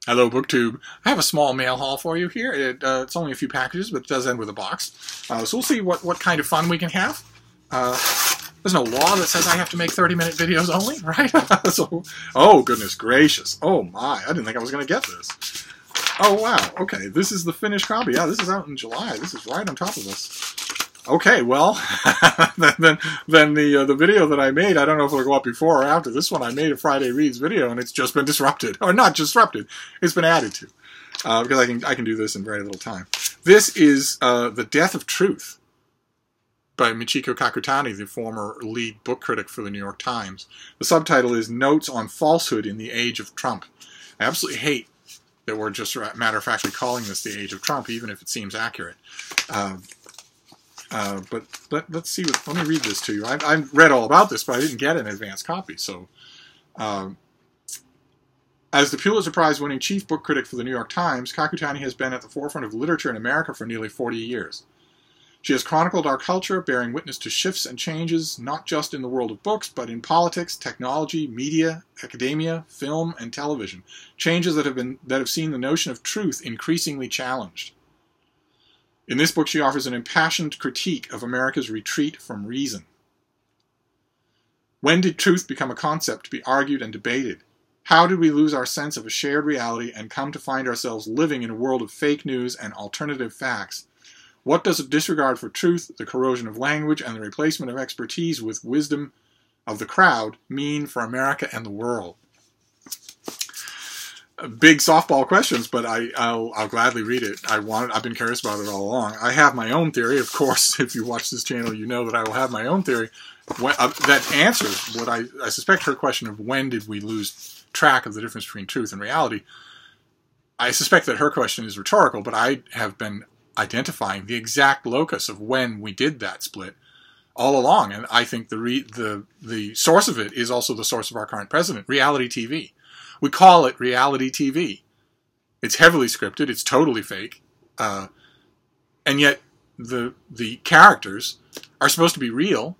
Hello, BookTube. I have a small mail haul for you here. It's only a few packages, but it does end with a box. So we'll see what kind of fun we can have. There's no law that says I have to make 30-minute videos only, right? Oh, goodness gracious. Oh, my. I didn't think I was going to get this. Oh, wow. Okay, this is the finished copy. Yeah, this is out in July. This is right on top of us. Okay, well, then the video that I made, I don't know if it'll go up before or after this one. I made a Friday Reads video, and it's just been disrupted. Or not disrupted. It's been added to. Because I can do this in very little time. This is The Death of Truth by Michiko Kakutani, the former lead book critic for the New York Times. The subtitle is Notes on Falsehood in the Age of Trump. I absolutely hate that we're just matter-of-factly calling this the Age of Trump, even if it seems accurate. But let's see. Let me read this to you. I read all about this, but I didn't get an advance copy. So, as the Pulitzer Prize-winning chief book critic for the New York Times, Kakutani has been at the forefront of literature in America for nearly 40 years. She has chronicled our culture, bearing witness to shifts and changes, not just in the world of books, but in politics, technology, media, academia, film, and television. Changes that have seen the notion of truth increasingly challenged. In this book, she offers an impassioned critique of America's retreat from reason. When did truth become a concept to be argued and debated? How did we lose our sense of a shared reality and come to find ourselves living in a world of fake news and alternative facts? What does a disregard for truth, the corrosion of language, and the replacement of expertise with wisdom of the crowd mean for America and the world? Big softball questions, but I'll gladly read it. I've been curious about it all along. I have my own theory, of course. If you watch this channel, you know that I will have my own theory that answers what I suspect her question of when did we lose track of the difference between truth and reality. I suspect that her question is rhetorical, but I have been identifying the exact locus of when we did that split all along, and I think the source of it is also the source of our current president, reality TV. We call it reality TV. It's heavily scripted. It's totally fake. And yet the characters are supposed to be real,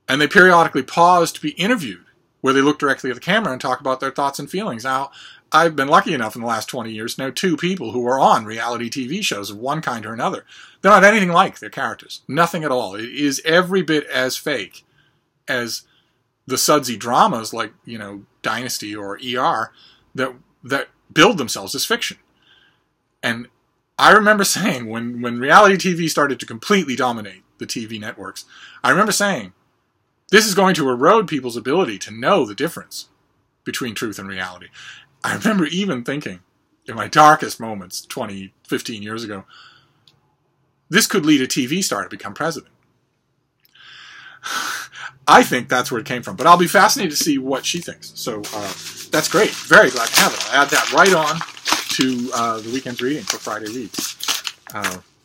and they periodically pause to be interviewed, where they look directly at the camera and talk about their thoughts and feelings. Now, I've been lucky enough in the last 20 years to know 2 people who are on reality TV shows of one kind or another. They're not anything like their characters. Nothing at all. It is every bit as fake as the sudsy dramas like, Dynasty or ER that build themselves as fiction. And I remember saying, when reality TV started to completely dominate the TV networks, I remember saying, this is going to erode people's ability to know the difference between truth and reality. I remember even thinking, in my darkest moments, 15 years ago, this could lead a TV star to become president. I think that's where it came from, but I'll be fascinated to see what she thinks. So that's great. Very glad to have it. I'll add that right on to the weekend's reading for Friday Reads.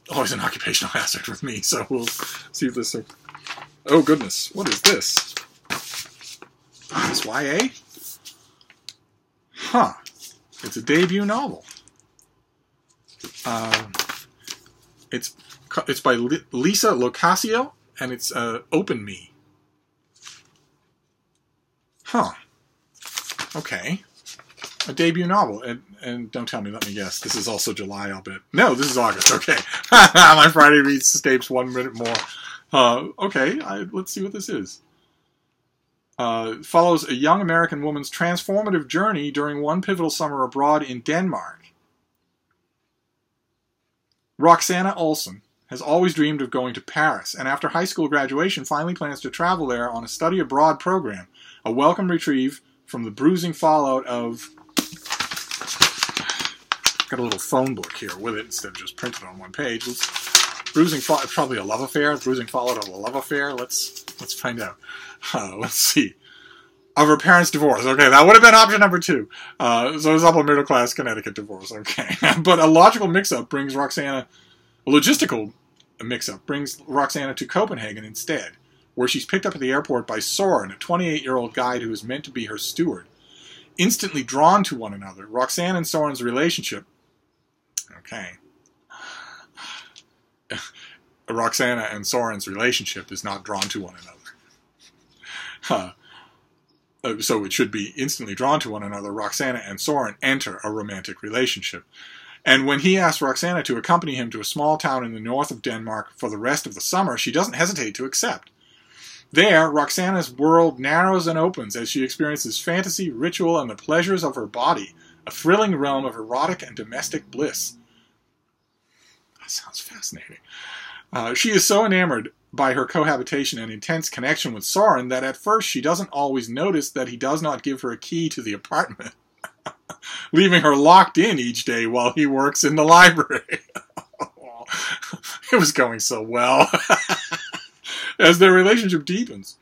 Always an occupational hazard with me, so we'll see if this... Oh, goodness. What is this? Is YA? Huh. It's a debut novel. It's by Lisa Locascio, and it's Open Me. Huh. Okay. A debut novel. And don't tell me, let me guess. This is also July, I'll bet. No, this is August. Okay. My Friday Reads escapes 1 minute more. Okay, let's see what this is. Follows a young American woman's transformative journey during one pivotal summer abroad in Denmark. Roxana Olsen has always dreamed of going to Paris, and after high school graduation finally plans to travel there on a study abroad program, a welcome retrieve from the bruising fallout of... Got a little phone book here with it instead of just printed on one page. Bruising fallout, probably a love affair. Bruising fallout of a love affair. Let's find out. Let's see. Of her parents' divorce. Okay, that would have been option number 2. So it's upper middle class Connecticut divorce. Okay, but a logical mix-up brings Roxana. A logistical mix-up brings Roxana to Copenhagen instead, where she's picked up at the airport by Soren, a 28-year-old guide who is meant to be her steward. Instantly drawn to one another, Roxana and Soren's relationship. Okay. Roxana and Soren's relationship is not drawn to one another. so it should be instantly drawn to one another, Roxana and Soren enter a romantic relationship. And when he asks Roxana to accompany him to a small town in the north of Denmark for the rest of the summer, she doesn't hesitate to accept. There, Roxana's world narrows and opens as she experiences fantasy, ritual, and the pleasures of her body, a thrilling realm of erotic and domestic bliss. That sounds fascinating. She is so enamored by her cohabitation and intense connection with Soren that at first she doesn't always notice that he does not give her a key to the apartment, leaving her locked in each day while he works in the library. It was going so well. As their relationship deepens,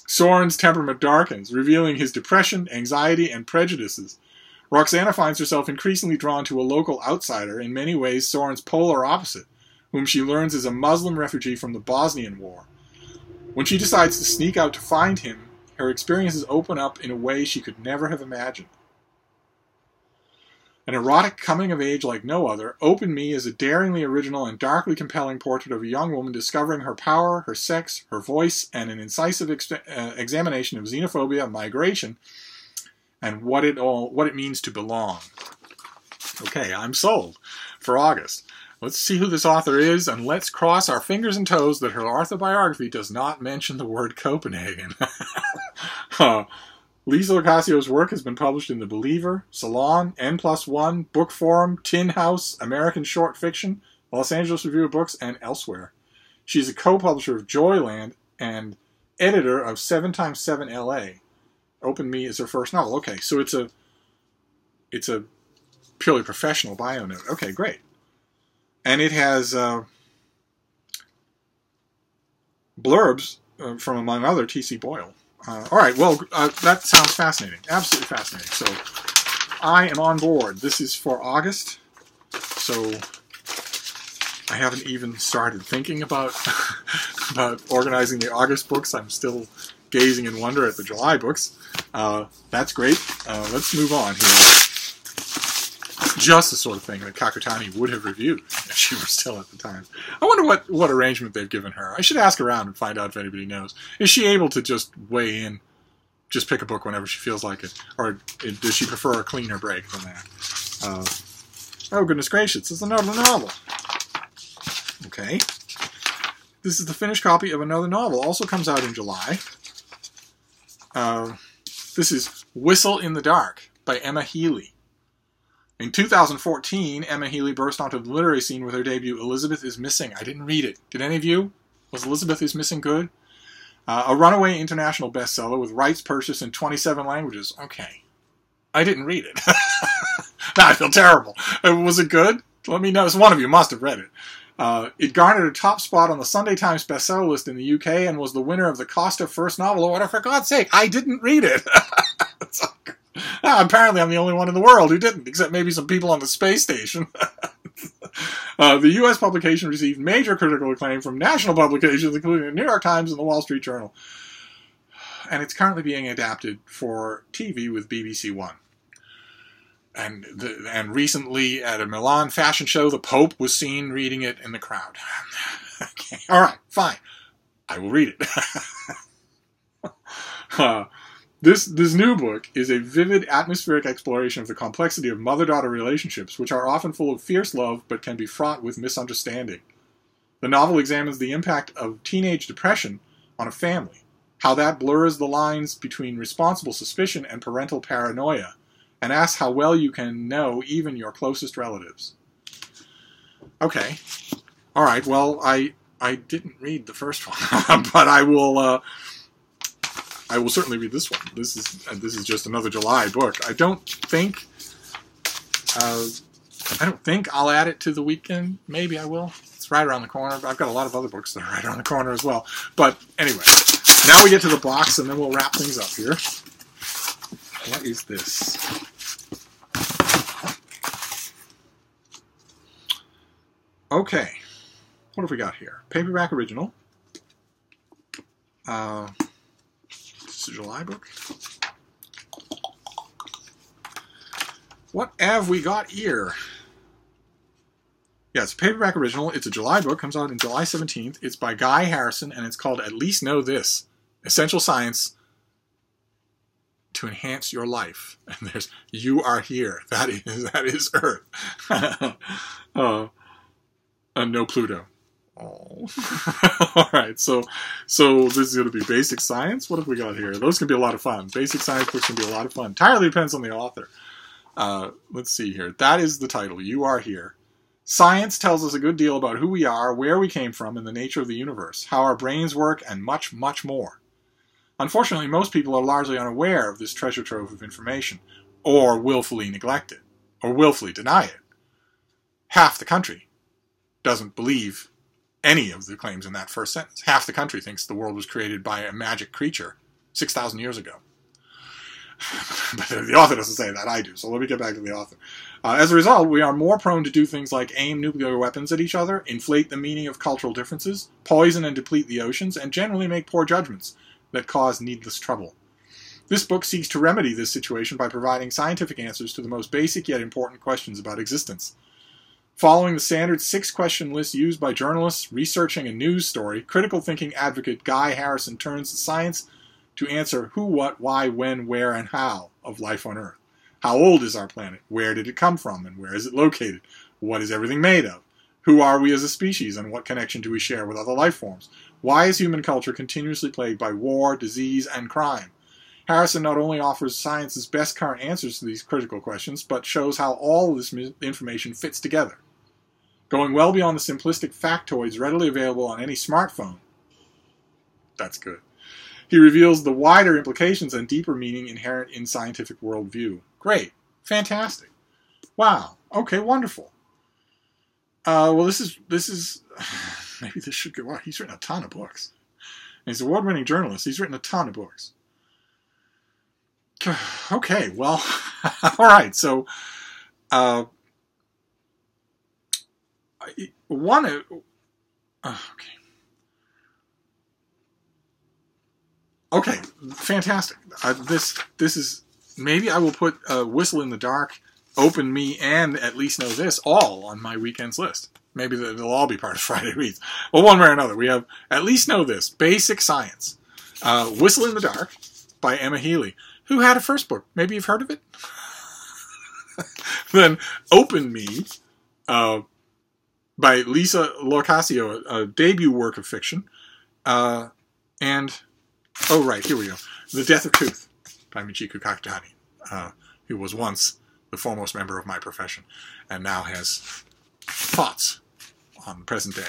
Soren's temperament darkens, revealing his depression, anxiety, and prejudices. Roxana finds herself increasingly drawn to a local outsider, in many ways Soren's polar opposite, whom she learns is a Muslim refugee from the Bosnian War. When she decides to sneak out to find him, her experiences open up in a way she could never have imagined. An erotic coming-of-age like no other, Open Me is a daringly original and darkly compelling portrait of a young woman discovering her power, her sex, her voice, and an incisive examination of xenophobia, migration, and what it means to belong. Okay, I'm sold for August. Let's see who this author is, and let's cross our fingers and toes that her autobiography does not mention the word Copenhagen. Lisa Ocasio's work has been published in The Believer, Salon, N+1, Book Forum, Tin House, American Short Fiction, Los Angeles Review of Books, and elsewhere. She is a co-publisher of Joyland and editor of 7x7 LA. Open Me is her first novel. Okay, so it's a purely professional bio note. Okay, great. And it has blurbs from, among other, T.C. Boyle. All right, well, that sounds fascinating. Absolutely fascinating. So I am on board. This is for August, so I haven't even started thinking about, about organizing the August books. I'm still gazing in wonder at the July books. That's great. Let's move on here. Just the sort of thing that Kakutani would have reviewed if she were still at the time. I wonder what arrangement they've given her. I should ask around and find out if anybody knows. Is she able to just weigh in, just pick a book whenever she feels like it? Or does she prefer a cleaner break than that? Oh, goodness gracious, it's another novel. Okay. This is the finished copy of another novel. Also comes out in July. This is Whistle in the Dark by Emma Healy. In 2014, Emma Healy burst onto the literary scene with her debut, Elizabeth is Missing. I didn't read it. Did any of you? Was Elizabeth is Missing good? A runaway international bestseller with rights purchased in 27 languages. Okay. I didn't read it. Now I feel terrible. Was it good? Let me know. One of you must have read it. It garnered a top spot on the Sunday Times bestseller list in the UK and was the winner of the Costa First Novel Award. For God's sake, I didn't read it. Apparently I'm the only one in the world who didn't, except maybe some people on the space station. The U.S. publication received major critical acclaim from national publications, including the New York Times and the Wall Street Journal. And it's currently being adapted for TV with BBC One. And recently, at a Milan fashion show, the Pope was seen reading it in the crowd. Okay. All right, fine. I will read it. This new book is a vivid, atmospheric exploration of the complexity of mother-daughter relationships, which are often full of fierce love but can be fraught with misunderstanding. The novel examines the impact of teenage depression on a family, how that blurs the lines between responsible suspicion and parental paranoia, and asks how well you can know even your closest relatives. Okay. All right, well, I didn't read the first one, but I will certainly read this one. This is just another July book. I don't think I'll add it to the weekend. Maybe I will. It's right around the corner. I've got a lot of other books that are right around the corner as well. But anyway, now we get to the box, and then we'll wrap things up here. What is this? Okay. What have we got here? Paperback original. This is a July book. What have we got here? Yeah, it's a paperback original. It's a July book. Comes out on July 17th. It's by Guy Harrison, and it's called At Least Know This: Essential Science to enhance your life. And there's, you are here. That is Earth. No Pluto. Oh. All right, so this is going to be basic science. What have we got here? Those can be a lot of fun. Basic science books can be a lot of fun. Entirely depends on the author. Let's see here. That is the title. You are here. Science tells us a good deal about who we are, where we came from, and the nature of the universe, how our brains work, and much, much more. Unfortunately, most people are largely unaware of this treasure trove of information, or willfully neglect it, or willfully deny it. Half the country doesn't believe any of the claims in that first sentence. Half the country thinks the world was created by a magic creature 6,000 years ago. But the author doesn't say that, I do, so let me get back to the author. As a result, we are more prone to do things like aim nuclear weapons at each other, inflate the meaning of cultural differences, poison and deplete the oceans, and generally make poor judgments that cause needless trouble. This book seeks to remedy this situation by providing scientific answers to the most basic yet important questions about existence. Following the standard 6-question list used by journalists researching a news story, critical thinking advocate Guy Harrison turns to science to answer who, what, why, when, where, and how of life on Earth. How old is our planet? Where did it come from, and where is it located? What is everything made of? Who are we as a species, and what connection do we share with other life forms? Why is human culture continuously plagued by war, disease, and crime? Harrison not only offers science's best current answers to these critical questions, but shows how all of this information fits together. Going well beyond the simplistic factoids readily available on any smartphone. That's good. He reveals the wider implications and deeper meaning inherent in scientific worldview. Great. Fantastic. Wow. Okay, wonderful. Well, this is maybe this should go out. He's written a ton of books. And he's an award-winning journalist. He's written a ton of books. Okay, well, all right. So, Okay, fantastic. This is, maybe I will put Whistle in the Dark, Open Me, and At Least Know This all on my weekend's list. Maybe they'll all be part of Friday Reads. Well, one way or another, we have At Least Know This, Basic Science. Whistle in the Dark by Emma Healy, who had a first book. Maybe you've heard of it? Then Open Me by Lisa Locascio, a debut work of fiction. And, oh right, here we go. The Death of Tooth by Michiko Kakutani, who was once the foremost member of my profession and now has thoughts on the present day.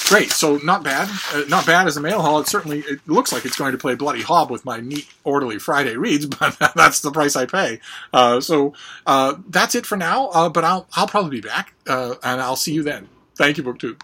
Great, so not bad. Not bad as a mail haul. It looks like it's going to play bloody hob with my neat, orderly Friday Reads, but that's the price I pay. So that's it for now, but I'll probably be back, and I'll see you then. Thank you, BookTube.